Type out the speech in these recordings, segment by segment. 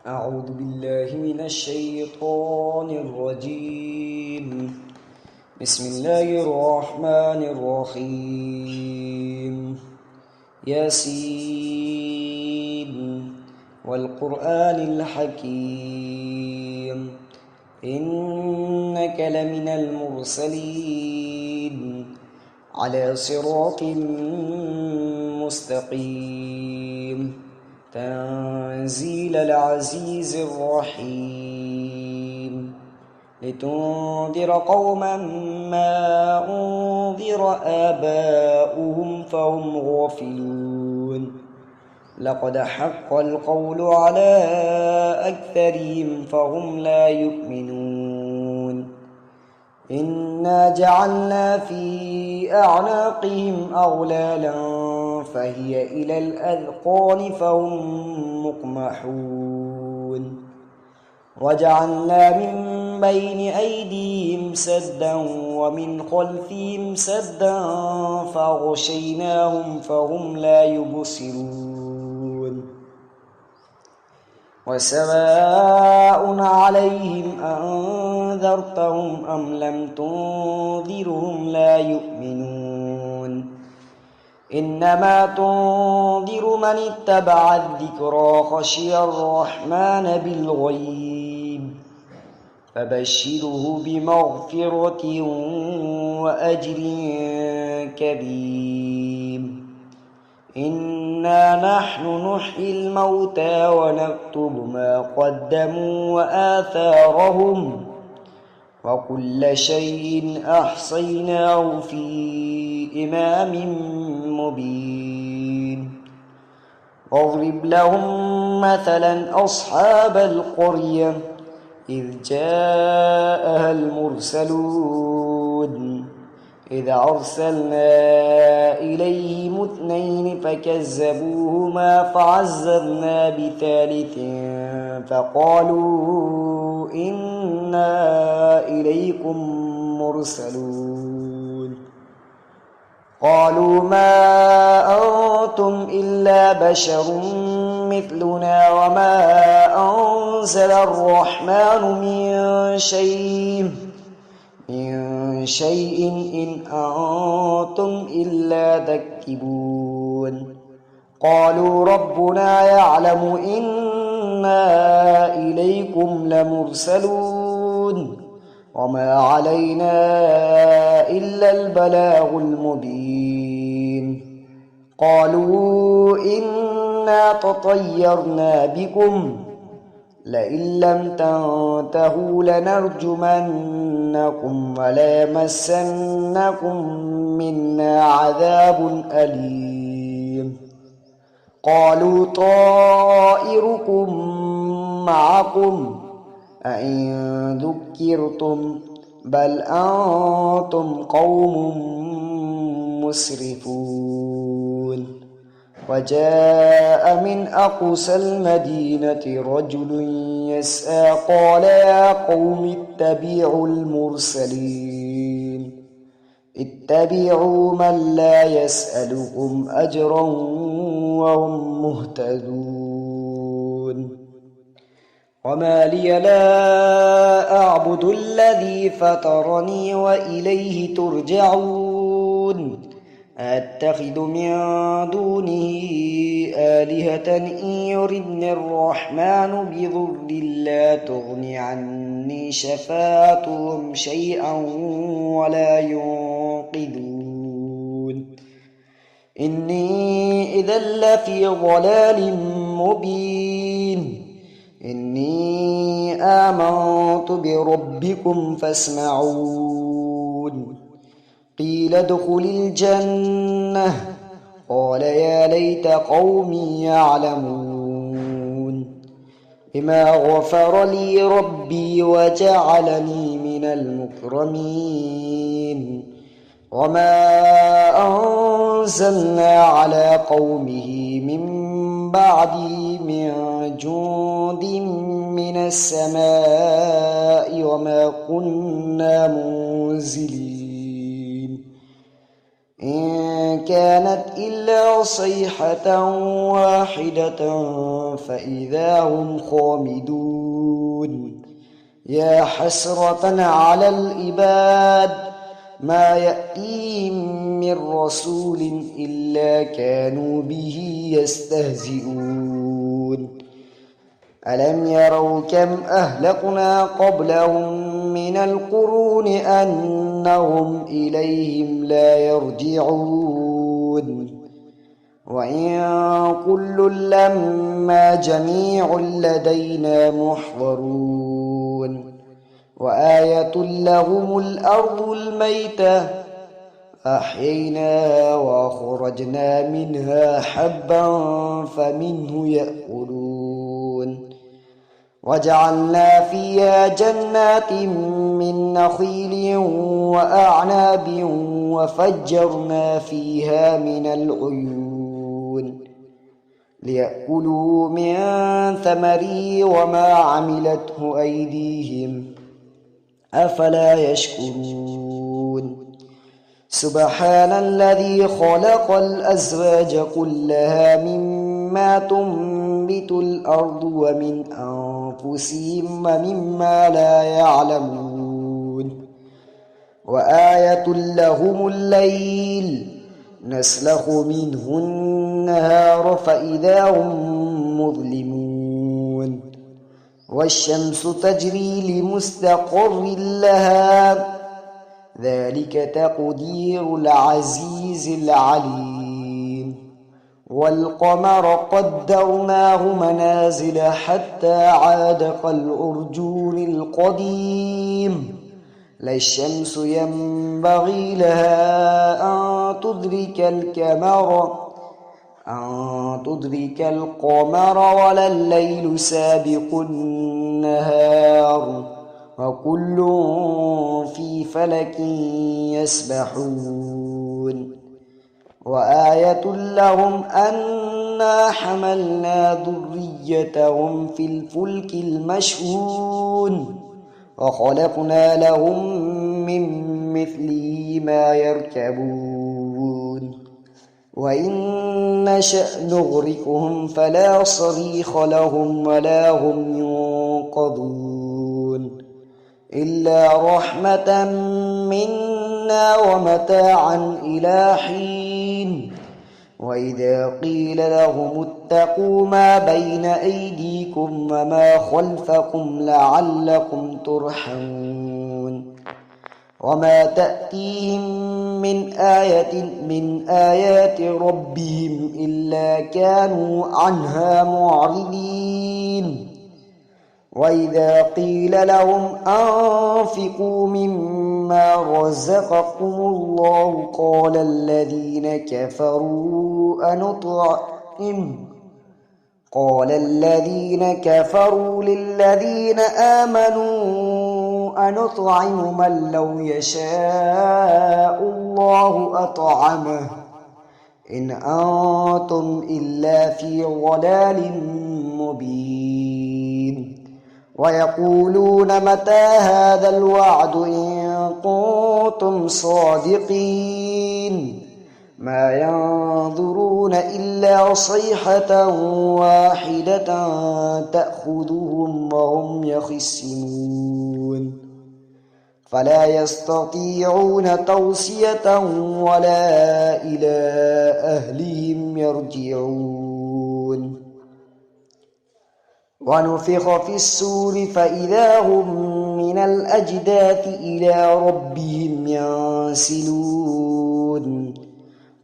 أعوذ بالله من الشيطان الرجيم. بسم الله الرحمن الرحيم. ياسين والقرآن الحكيم إنك لمن المرسلين على صراط مستقيم تنزيل العزيز الرحيم لتنذر قوما ما أنذر آباؤهم فهم غافلون لقد حق القول على أكثرهم فهم لا يؤمنون إنا جعلنا في أعناقهم أغلالا فهي إلى الأذقان فهم مقمحون وجعلنا من بين أيديهم سدا ومن خلفهم سدا فأغشيناهم فهم لا يبصرون وسواء عليهم أنذرتهم أم لم تنذرهم لا يؤمنون إنما تنذر من اتبع الذكرى خشي الرحمن بالغيب فبشره بمغفرة وأجر كبير إنا نحن نحيي الموتى ونكتب ما قدموا وآثارهم وكل شيء أحصيناه في إمام مبين واضرب لهم مثلا أصحاب القرية إذ جاءها المرسلون إذ أرسلنا إليهم 2 فكذبوهما فعززنا بثالث فقالوا إنا إليكم مرسلون قالوا ما أنتم إلا بشر مثلنا وما أنزل الرحمن من شيء إن أنتم إلا تكذبون قالوا ربنا يعلم إنا إليكم لمرسلون وما علينا إلا البلاغ المبين قالوا إنا تطيرنا بكم لئن لم تنتهوا لنرجمنكم وليمسنكم منا عذاب أليم قالوا طائركم معكم أئن ذكرتم بل أنتم قوم مسرفون وجاء من أقصى المدينة رجل يسعى قال يا قوم اتبعوا المرسلين اتبعوا من لا يسألكم أجرا وهم مهتدون وما لي لا أعبد الذي فطرني وإليه ترجعون أتخذ من دونه آلهة إن يردني الرحمن بضر لا تغن عني شفاعتهم شيئا ولا ينقذون إني إذا لفي ضلال مبين إني آمنت بربكم فاسمعون قيل ادخل الجنة قال يا ليت قومي يعلمون بما غفر لي ربي وجعلني من المكرمين وما أنزلنا على قومه من بعده من جند من السماء وما كنا منزلين إن كانت إلا صيحة واحدة فإذا هم خامدون يا حسرة على العباد ما يأتيهم من رسول إلا كانوا به يستهزئون ألم يروا كم أهلكنا قبلهم من القرون أنهم إليهم لا يرجعون وإن كل لما جميع لدينا محضرون وآية لهم الأرض الميتة أحييناها وأخرجنا منها حبا فمنه يأكلون وجعلنا فيها جنات من نخيل وأعناب وفجرنا فيها من العيون ليأكلوا من ثمره وما عملته أيديهم أفلا يشكرون سبحان الذي خلق الأزواج كلها مما تنبت الأرض ومن أنفسهم ومما لا يعلمون وآية لهم الليل نسلخ منه النهار فإذا هم مظلمون والشمس تجري لمستقر لها ذلك تقدير العزيز العليم والقمر قدرناه منازل حتى عاد كالعرجون القديم لا الشمس ينبغي لها أن تدرك القمر ولا الليل سابق النهار وكل في فلك يسبحون وآية لهم أنا حملنا ذريتهم في الفلك المشحون وخلقنا لهم من مثله ما يركبون وإن نشأ نغرقهم فلا صريخ لهم ولا هم ينقذون إلا رحمة منا ومتاعا إلى حين وإذا قيل لهم اتقوا ما بين أيديكم وما خلفكم لعلكم ترحمون وما تأتيهم من آية من آيات ربهم إلا كانوا عنها معرضين وإذا قيل لهم أنفقوا مما رزقكم الله قال الذين كفروا للذين آمنوا أنطعم من لو يشاء الله أطعمه إن أنتم إلا في ضلال مبين ويقولون متى هذا الوعد إن كنتم صادقين ما ينظرون إلا صيحة واحدة تأخذهم وهم يخصمون فلا يستطيعون توصية ولا إلى أهلهم يرجعون ونفخ في السور فإذا هم من الأجداث إلى ربهم ينسلون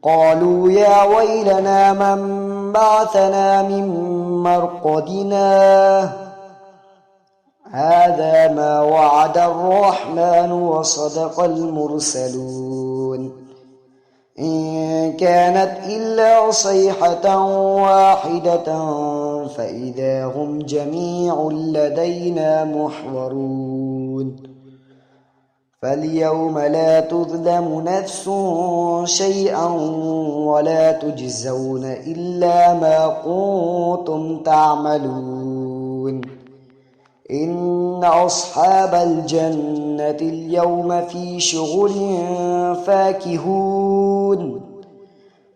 قالوا يا ويلنا من بعثنا من مرقدنا هذا ما وعد الرحمن وصدق المرسلون إن كانت إلا صيحة واحدة فإذا هم جميع لدينا محضرون فاليوم لا تظلم نفس شيئا ولا تجزون إلا ما كنتم تعملون إن أصحاب الجنة اليوم في شغل فاكهون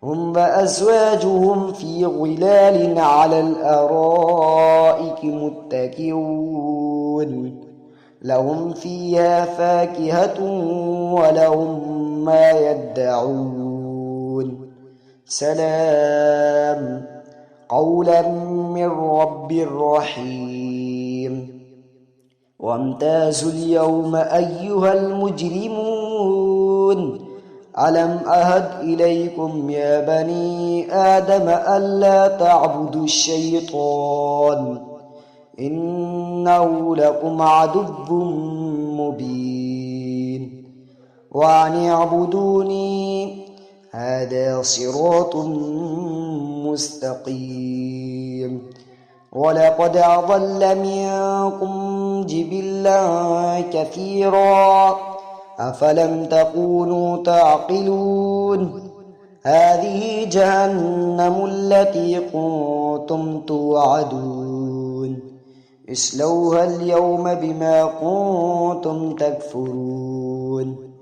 هم وأزواجهم في ظلال على الأرائك متكئون لهم فيها فاكهة ولهم ما يدعون سلام قولا من رب رحيم وامتازوا اليوم أيها المجرمون ألم أهد إليكم يا بني آدم ألا تعبدوا الشيطان إنه لكم عدو مبين وأن اعبدوني هذا صراط مستقيم ولقد أضل منكم جبلا كثيرا أفلم تكونوا تعقلون هذه جهنم التي كنتم توعدون اصلوها اليوم بما كنتم تكفرون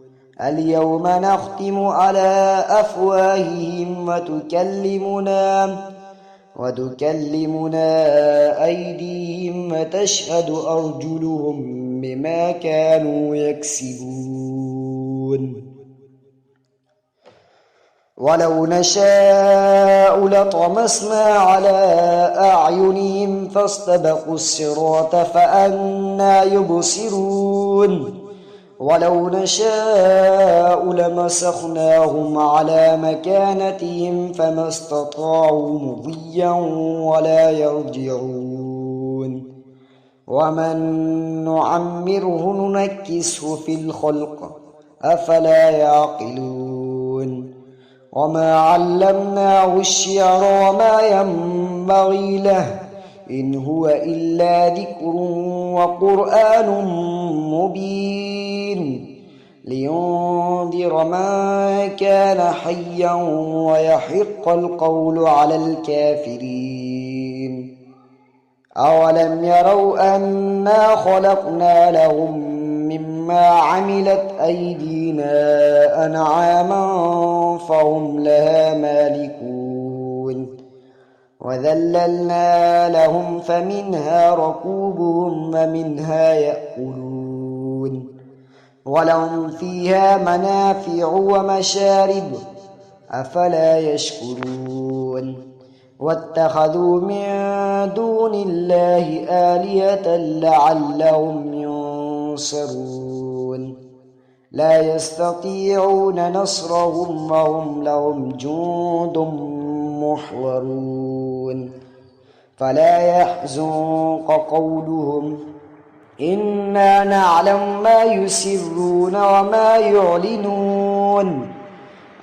اليوم نختم على أفواههم وتكلمنا أيديهم وتشهد أرجلهم بما كانوا يكسبون ولو نشاء لطمسنا على أعينهم فاستبقوا الصراط فأنى يبصرون ولو نشاء لمسخناهم على مكانتهم فما استطاعوا مضيا ولا يرجعون ومن نعمره ننكسه في الخلق أفلا يعقلون وما علمناه الشعر وما ينبغي له إن هو إلا ذكر وقرآن مبين لينذر من كان حيا ويحق القول على الكافرين أولم يروا أنا خلقنا لهم مما عملت أيدينا أنعاما فهم لها مالكون وذللنا لهم فمنها ركوبهم ومنها يأكلون ولهم فيها منافع ومشارب أفلا يشكرون واتخذوا من دون الله آلهة لعلهم ينصرون لا يستطيعون نصرهم وهم لهم جند محضرون فلا يحزنك قولهم إنا نعلم ما يسرون وما يعلنون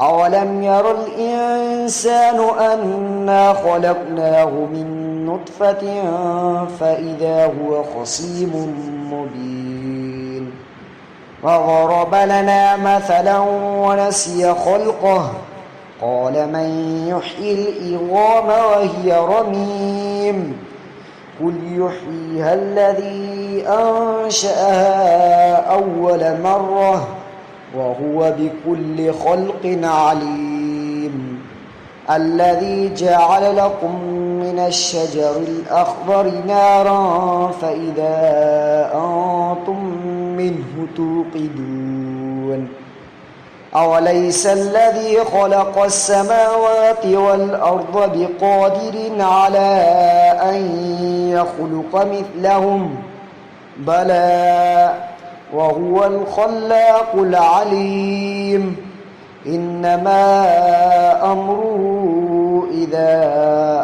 أولم ير الإنسان أنا خلقناه من نطفة فإذا هو خصيم مبين وضرب لنا مثلا ونسي خلقه قال من يحيي العظام وهي رميم قل يحييها الذي أنشأها أول مرة وهو بكل خلق عليم الذي جعل لكم من الشجر الأخضر نارا فإذا أنتم منه توقدون أوليس الذي خلق السماوات والأرض بقادر على أن يخلق مثلهم بلى وهو الخلاق العليم إنما أمره إذا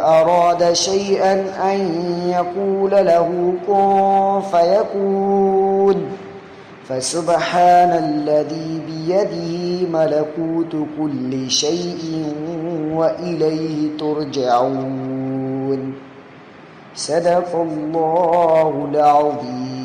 أراد شيئا أن يقول له كن فيكون فسبحان الذي بيده ملكوت كل شيء وإليه ترجعون صدق الله العظيم.